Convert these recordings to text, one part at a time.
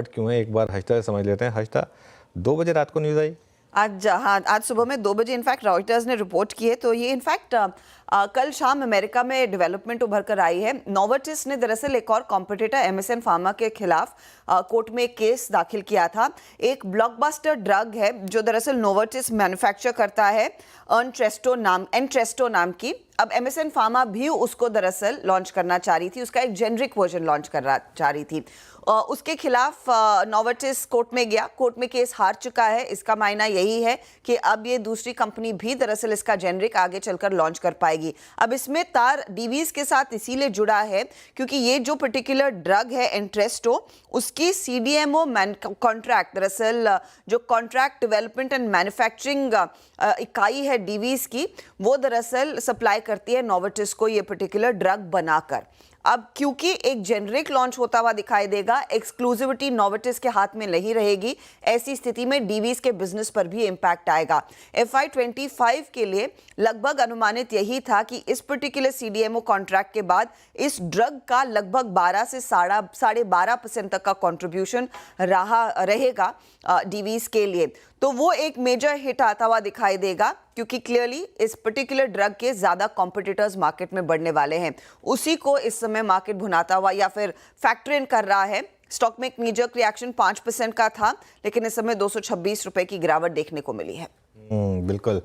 गिरावट क्यों है, एक बार हर्षदा से समझ लेते हैं। हर्षदा, 2 बजे रात को न्यूज़ आई आज सुबह में 2 बजे इनफैक्ट रॉयटर्स ने रिपोर्ट की है। तो ये इनफैक्ट कल शाम अमेरिका में डेवलपमेंट उभर कर आई है। नोवार्टिस ने दरअसल एक और कॉम्पिटिटर एमएसएन फार्मा के खिलाफ कोर्ट में एक केस दाखिल किया था। एक ब्लॉकबस्टर ड्रग है जो दरअसल नोवार्टिस मैन्युफैक्चर करता है, एंट्रेस्टो नाम की। अब एमएसएन फार्मा भी उसको दरअसल लॉन्च करना चाह रही थी, उसका एक जेनरिक वर्जन लॉन्च करना चाह रही थी। उसके खिलाफ नोवार्टिस कोर्ट में गया, कोर्ट में केस हार चुका है। इसका मायना यही है कि अब ये दूसरी कंपनी भी दरअसल इसका जेनरिक आगे चलकर लॉन्च कर पाएगी। अब इसमें तार डीवीज के साथ इसीलिए जुड़ा है क्योंकि ये जो पर्टिकुलर ड्रग है एंट्रेस्टो, उसकी सीडीएमओ कॉन्ट्रैक्ट, दरअसल जो कॉन्ट्रैक्ट डेवलपमेंट एंड मैन्युफैक्चरिंग इकाई है डीवीज की, वो दरअसल सप्लाई करती है नोवार्टिस को ये पर्टिकुलर ड्रग बनाकर। अब क्योंकि एक जेनरिक लॉन्च होता हुआ दिखाई देगा, एक्सक्लूसिविटी नोवार्टिस के हाथ में नहीं रहेगी, ऐसी स्थिति में डीवीज के बिजनेस पर भी इंपैक्ट आएगा। FY25 के लिए लगभग अनुमानित यही था कि इस पर्टिकुलर सीडीएमओ कॉन्ट्रैक्ट के बाद इस ड्रग का लगभग 12 से 12.5% तक का कंट्रीब्यूशन रहेगा डीवीज के लिए। तो वो एक मेजर हिट आता हुआ दिखाई देगा क्योंकि क्लियरली इस पर्टिकुलर ड्रग के ज्यादा कॉम्पिटिटर्स मार्केट में बढ़ने वाले हैं। उसी को इस समय मार्केट भुनाता हुआ या फिर फैक्टर इन कर रहा है। स्टॉक में एक मेजर रिएक्शन 5% का था, लेकिन इस समय 226 रुपए की गिरावट देखने को मिली है। बिल्कुल।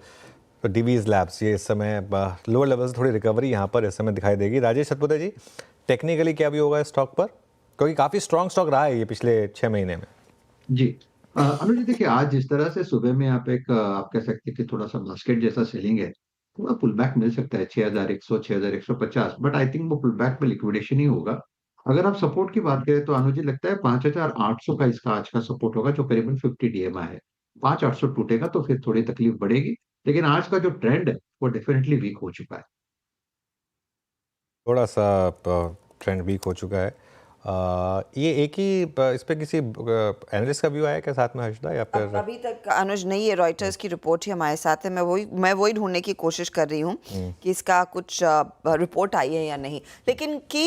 तो डीवीज लैब्स ये इस समय लोअर लेवल से थोड़ी रिकवरी यहाँ पर इस समय दिखाई देगी। राजेश सतपुते जी, टेक्निकली क्या भी होगा स्टॉक पर, क्योंकि काफ़ी स्ट्रॉन्ग स्टॉक रहा है ये पिछले 6 महीने में। जी अनुज जी, देखिए आज जिस तरह से सुबह में आप कह सकते हैं कि थोड़ा सा बास्केट जैसा सेलिंग है, थोड़ा पुल बैक मिल सकता है 6100 6150, बट आई थिंक वो पुल बैक में लिक्विडेशन ही होगा। अगर आप सपोर्ट की बात करें तो अनुज जी लगता है 5800 का इसका आज का सपोर्ट होगा, जो करीबन 50 डीएमआई है। 5800 टूटेगा तो फिर थोड़ी तकलीफ बढ़ेगी, लेकिन आज का जो ट्रेंड है वो डेफिनेटली वीक हो चुका है। थोड़ा सा ट्रेंड वीक हो चुका है। ये एक ही इस पे किसी एनालिस्ट का व्यू आया क्या साथ में हर्षदा, या फिर अभी तक अनुज नहीं है, रॉयटर्स की रिपोर्ट ही हमारे साथ है। मैं वही ढूंढने की कोशिश कर रही हूँ कि इसका कुछ रिपोर्ट आई है या नहीं। लेकिन की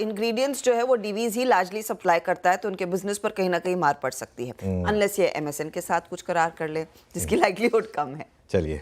इंग्रेडिएंट्स जो है वो डीवीज ही लार्जली सप्लाई करता है, तो उनके बिजनेस पर कहीं ना कहीं मार पड़ सकती है, अनलेस ये एमएसएन के साथ कुछ करार कर ले, जिसकी लाइक्लीहुड कम है। चलिए